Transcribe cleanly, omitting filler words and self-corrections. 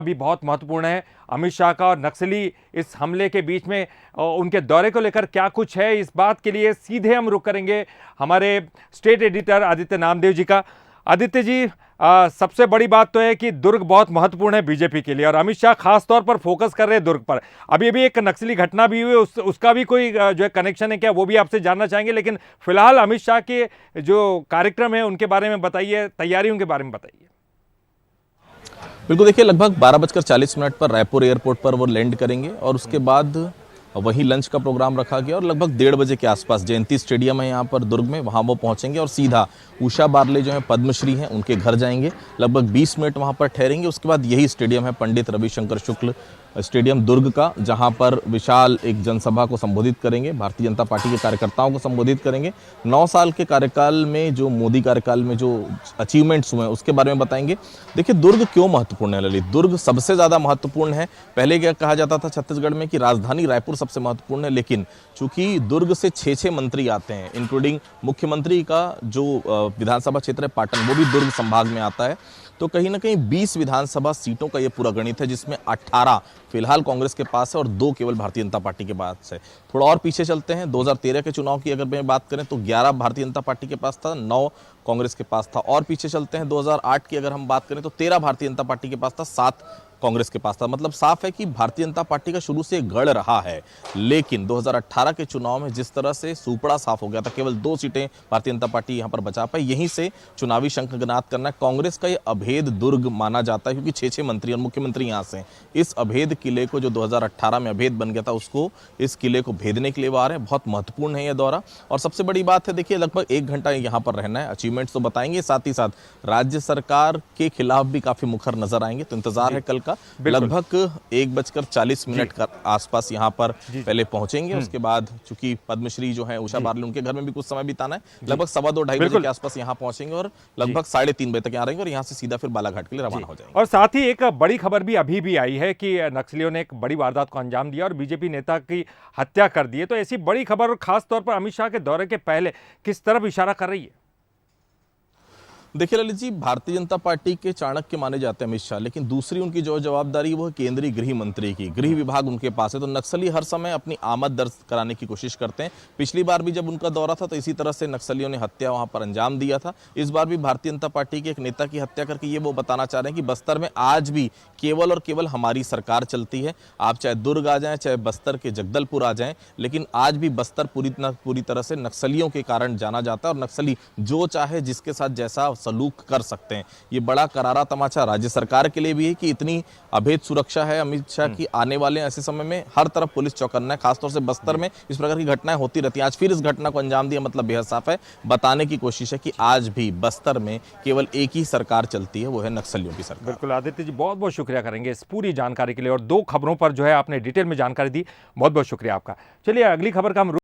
भी बहुत महत्वपूर्ण है। अमित शाह का और नक्सली इस हमले के बीच में उनके दौरे को लेकर क्या कुछ है, इस बात के लिए सीधे हम रुख करेंगे हमारे स्टेट एडिटर आदित्य नामदेव जी का। आदित्य जी, सबसे बड़ी बात तो है कि दुर्ग बहुत महत्वपूर्ण है बीजेपी के लिए और अमित शाह खास तौर पर फोकस कर रहे हैं दुर्ग पर। अभी अभी एक नक्सली घटना भी हुई, उसका भी कोई जो है कनेक्शन है क्या, वो भी आपसे जानना चाहेंगे। लेकिन फिलहाल अमित शाह के जो कार्यक्रम है उनके बारे में बताइए, तैयारियों के बारे में बताइए। बिल्कुल, देखिए लगभग 12:40 पर रायपुर एयरपोर्ट पर वो लैंड करेंगे और उसके बाद वहीं लंच का प्रोग्राम रखा गया और लगभग 1:30 बजे के आसपास जयंती स्टेडियम है यहाँ पर दुर्ग में, वहाँ वो पहुँचेंगे और सीधा उषा बारले जो है पद्मश्री हैं उनके घर जाएंगे। लगभग 20 मिनट वहाँ पर ठहरेंगे। उसके बाद यही स्टेडियम है पंडित रविशंकर शुक्ल स्टेडियम दुर्ग का, जहाँ पर विशाल एक जनसभा को संबोधित करेंगे, भारतीय जनता पार्टी के कार्यकर्ताओं को संबोधित करेंगे। 9 साल के कार्यकाल में जो मोदी कार्यकाल में जो अचीवमेंट्स हुए हैं उसके बारे में बताएंगे। देखिए दुर्ग क्यों महत्वपूर्ण है ललित, दुर्ग सबसे ज़्यादा महत्वपूर्ण है। पहले क्या कहा जाता था छत्तीसगढ़ में कि राजधानी रायपुर सबसे महत्वपूर्ण है, लेकिन चूंकि दुर्ग से 6 मंत्री आते हैं, इंक्लूडिंग मुख्यमंत्री का जो विधानसभा क्षेत्र है पाटन, वो भी दुर्ग संभाग में आता है। तो कहीं ना कहीं 20 विधानसभा सीटों का ये पूरा गणित है, जिसमें 18 फिलहाल कांग्रेस के पास है और 2 केवल भारतीय जनता पार्टी के पास है। थोड़ा और पीछे चलते हैं, 2013 के चुनाव की अगर मैं बात करें तो 11 भारतीय जनता पार्टी के पास था, 9 कांग्रेस के पास था। और पीछे चलते हैं 2008 की अगर हम बात करें तो 13 भारतीय जनता पार्टी के पास था, 7 कांग्रेस के पास था। मतलब साफ है कि भारतीय जनता पार्टी का शुरू से गढ़ रहा है। लेकिन 2018 के चुनाव में जिस तरह से सुपड़ा साफ हो गया था, केवल 2 सीटें भारतीय जनता पार्टी यहां पर बचा पाई, यहीं से चुनावी शंखनाद करना कांग्रेस का ये अभेद दुर्ग माना जाता है, क्योंकि 6 मंत्री और मुख्यमंत्री यहां से इस अभेद किले को, जो 2018 में अभेद बन गया था, उसको इस किले को भेदने के लिए आ रहे हैं। बहुत महत्वपूर्ण है यह दौरा। और सबसे बड़ी बात है, देखिए लगभग 1 घंटा यहां पर रहना है, अचीवमेंट्स तो बताएंगे, साथ ही साथ राज्य सरकार के खिलाफ भी काफी मुखर नजर आएंगे। तो इंतजार है कल का। लगभग 1:40 का आसपास यहाँ पर पहले पहुंचेंगे। उसके बाद चूंकि पद्मश्री जो है उषा बारले, उनके घर में भी कुछ समय बिताना है, लगभग 2:15-2:30 बजे के आसपास यहाँ पहुंचेंगे और लगभग 3:30 बजे तक यहाँ रहेंगे और यहाँ से सीधा फिर बालाघाट के लिए रवाना हो जाएंगे। और साथ ही एक बड़ी खबर भी अभी भी आई है कि नक्सलियों ने एक बड़ी वारदात को अंजाम दिया और बीजेपी नेता की हत्या कर दी है। तो ऐसी बड़ी खबर और खास तौर पर अमित शाह के दौरे के पहले किस तरफ इशारा कर रही है? देखिए ललित जी, भारतीय जनता पार्टी के चाणक्य माने जाते हैं अमित शाह, लेकिन दूसरी उनकी जो जवाबदारी वो है केंद्रीय गृह मंत्री की। गृह विभाग उनके पास है, तो नक्सली हर समय अपनी आमद दर्ज कराने की कोशिश करते हैं। पिछली बार भी जब उनका दौरा था तो इसी तरह से नक्सलियों ने हत्या वहां पर अंजाम दिया था। इस बार भी भारतीय जनता पार्टी के एक नेता की हत्या करके ये वो बताना चाह रहे हैं कि बस्तर में आज भी केवल और केवल हमारी सरकार चलती है। आप चाहे दुर्ग आ जाएं, चाहे बस्तर के जगदलपुर आ जाएं, लेकिन आज भी बस्तर पूरी तरह से नक्सलियों के कारण जाना जाता है और नक्सली जो चाहे जिसके साथ जैसा सलूक कर सकते हैं। ये बड़ा करारा तमाचा राज्य सरकार के लिए भी है कि इतनी अभेद सुरक्षा है अमित शाह की। आने वाले ऐसे समय में हर तरफ पुलिस चौकन्ना है, खासतौर से बस्तर में इस प्रकार की घटनाएं होती रहती हैं। आज फिर इस घटना को अंजाम दिया, मतलब बेहद साफ है, बताने की कोशिश है कि आज भी बस्तर में केवल एक ही सरकार चलती है, वो है नक्सलियों की सरकार। बिल्कुल आदित्य जी, बहुत बहुत शुक्रिया करेंगे इस पूरी जानकारी के लिए और 2 खबरों पर जो है आपने डिटेल में जानकारी दी। बहुत बहुत शुक्रिया आपका। चलिए अगली खबर का हम